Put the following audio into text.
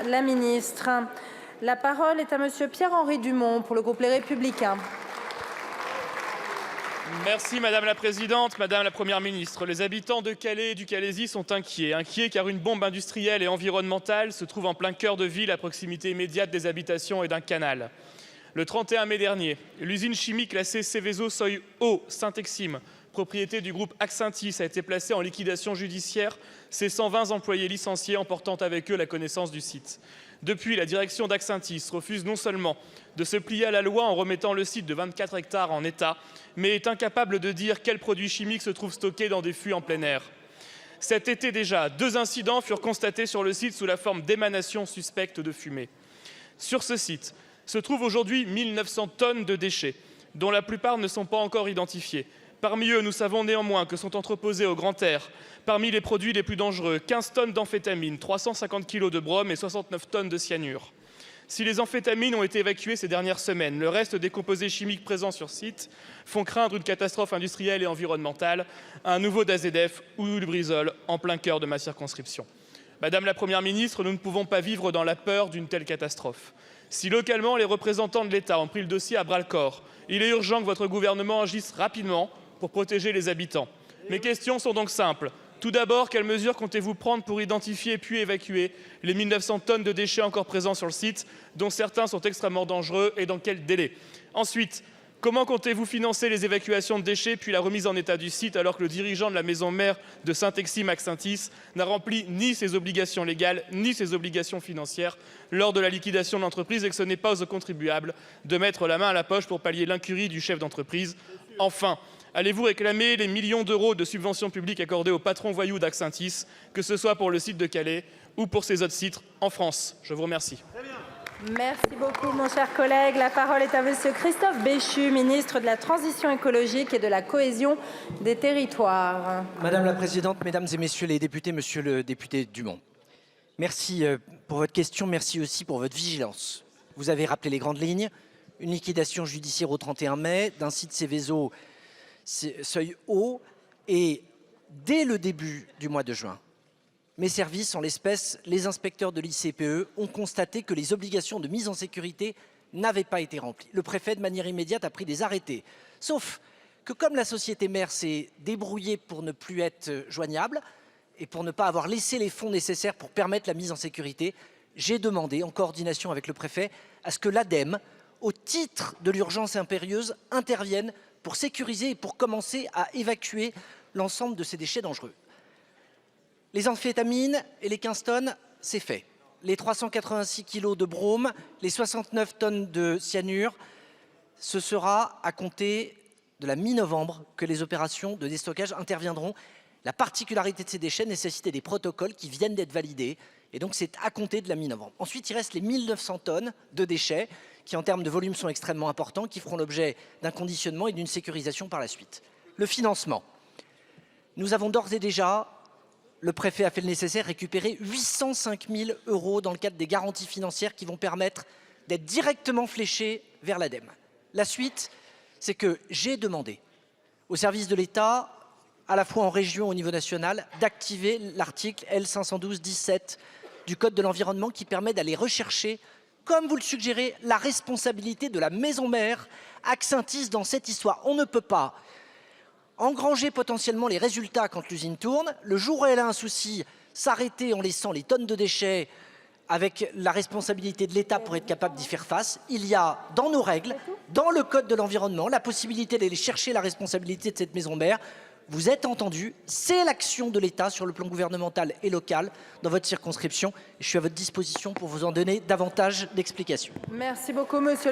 la ministre. La parole est à monsieur Pierre-Henri Dumont pour le groupe Les Républicains. Merci Madame la Présidente, Madame la Première ministre. Les habitants de Calais et du Calaisis sont inquiets car une bombe industrielle et environnementale se trouve en plein cœur de ville à proximité immédiate des habitations et d'un canal. Le 31 mai dernier, l'usine chimique classée Seveso Seuil Haut Saint-Exime, propriété du groupe Axentis, a été placée en liquidation judiciaire, ses 120 employés licenciés emportant avec eux la connaissance du site. Depuis, la direction d'Axentis refuse non seulement de se plier à la loi en remettant le site de 24 hectares en état, mais est incapable de dire quels produits chimiques se trouvent stockés dans des fûts en plein air. Cet été déjà, 2 incidents furent constatés sur le site sous la forme d'émanations suspectes de fumée. Sur ce site se trouvent aujourd'hui 1900 tonnes de déchets, dont la plupart ne sont pas encore identifiés. Parmi eux, nous savons néanmoins que sont entreposés au grand air, parmi les produits les plus dangereux, 15 tonnes d'amphétamines, 350 kg de brome et 69 tonnes de cyanure. Si les amphétamines ont été évacuées ces dernières semaines, le reste des composés chimiques présents sur site font craindre une catastrophe industrielle et environnementale, un nouveau d'AZF ou Lubrizol en plein cœur de ma circonscription. Madame la Première ministre, nous ne pouvons pas vivre dans la peur d'une telle catastrophe. Si localement, les représentants de l'État ont pris le dossier à bras-le-corps, il est urgent que votre gouvernement agisse rapidement pour protéger les habitants. Mes questions sont donc simples. Tout d'abord, quelles mesures comptez-vous prendre pour identifier puis évacuer les 1900 tonnes de déchets encore présents sur le site, dont certains sont extrêmement dangereux, et dans quel délai? Ensuite, comment comptez-vous financer les évacuations de déchets puis la remise en état du site alors que le dirigeant de la maison mère de Saint-Exime Axentis n'a rempli ni ses obligations légales ni ses obligations financières lors de la liquidation de l'entreprise et que ce n'est pas aux contribuables de mettre la main à la poche pour pallier l'incurie du chef d'entreprise? Enfin, allez-vous réclamer les millions d'euros de subventions publiques accordées aux patrons voyous d'Axentis, que ce soit pour le site de Calais ou pour ces autres sites en France? Je vous remercie. Merci beaucoup, mon cher collègue. La parole est à monsieur Christophe Béchu, ministre de la Transition écologique et de la cohésion des territoires. Madame la Présidente, Mesdames et Messieurs les députés, Monsieur le député Dumont, merci pour votre question, merci aussi pour votre vigilance. Vous avez rappelé les grandes lignes, une liquidation judiciaire au 31 mai d'un site Seveso Seuil Haut et dès le début du mois de juin, mes services, en l'espèce les inspecteurs de l'ICPE, ont constaté que les obligations de mise en sécurité n'avaient pas été remplies. Le préfet, de manière immédiate, a pris des arrêtés. Sauf que comme la société mère s'est débrouillée pour ne plus être joignable et pour ne pas avoir laissé les fonds nécessaires pour permettre la mise en sécurité, j'ai demandé, en coordination avec le préfet, à ce que l'ADEME, au titre de l'urgence impérieuse, intervienne pour sécuriser et pour commencer à évacuer l'ensemble de ces déchets dangereux. Les amphétamines et les 15 tonnes, c'est fait. Les 386 kg de brome, les 69 tonnes de cyanure, ce sera à compter de la mi-novembre que les opérations de déstockage interviendront. La particularité de ces déchets nécessitait des protocoles qui viennent d'être validés. Et donc, c'est à compter de la mi-novembre. Ensuite, il reste les 1900 tonnes de déchets qui, en termes de volume, sont extrêmement importants, qui feront l'objet d'un conditionnement et d'une sécurisation par la suite. Le financement. Nous avons d'ores et déjà, le préfet a fait le nécessaire, récupéré 805 000 € dans le cadre des garanties financières qui vont permettre d'être directement fléchés vers l'ADEME. La suite, c'est que j'ai demandé aux services de l'État, à la fois en région et au niveau national, d'activer l'article L512-17 du Code de l'environnement qui permet d'aller rechercher, comme vous le suggérez, la responsabilité de la maison mère Axentis dans cette histoire. On ne peut pas engranger potentiellement les résultats quand l'usine tourne, le jour où elle a un souci, s'arrêter en laissant les tonnes de déchets avec la responsabilité de l'État pour être capable d'y faire face. Il y a dans nos règles, dans le Code de l'environnement, la possibilité d'aller chercher la responsabilité de cette maison mère. Vous êtes entendu, c'est l'action de l'État sur le plan gouvernemental et local dans votre circonscription. Je suis à votre disposition pour vous en donner davantage d'explications. Merci beaucoup, monsieur.